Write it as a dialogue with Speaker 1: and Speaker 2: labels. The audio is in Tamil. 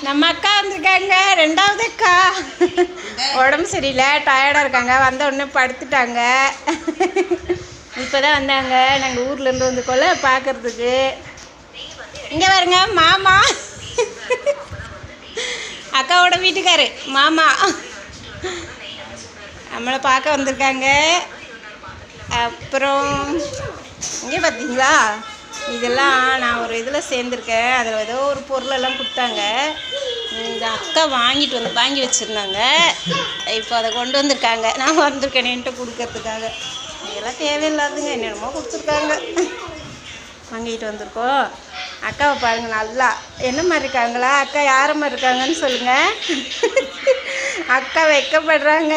Speaker 1: நம்ம அக்கா வந்திருக்காங்க, ரெண்டாவது அக்கா. உடம்பு சரியில்லை, டயர்டாக இருக்காங்க. வந்த உடனே படுத்துட்டாங்க. இப்போ தான் வந்தாங்க. நாங்கள் ஊர்லேருந்து வந்துக்கொள்ள பார்க்குறதுக்கு. இங்கே பாருங்க மாமா, அக்காவோட வீட்டுக்காரு மாமா நம்மளை பார்க்க வந்திருக்காங்க. அப்புறம் இங்கே பார்த்தீங்களா, இதெல்லாம் நான் ஒரு இதில் சேர்ந்துருக்கேன். அதில் ஏதோ ஒரு பொருளெல்லாம் கொடுத்தாங்க. இந்த அக்கா வாங்கி வச்சுருந்தாங்க. இப்போ அதை கொண்டு வந்திருக்காங்க. நான் வந்திருக்கேனேன்ட்டு கொடுக்கறதுக்காக. இதெல்லாம் தேவையில்லாதுங்க, என்னென்னமோ கொடுத்துருக்காங்க. வாங்கிட்டு வந்திருக்கோம். அக்காவை பாருங்கள், நல்லா என்ன மாதிரி இருக்காங்களா? அக்கா யார மாதிரி இருக்காங்கன்னு சொல்லுங்கள். அக்கா வெக்கப்படுறாங்க.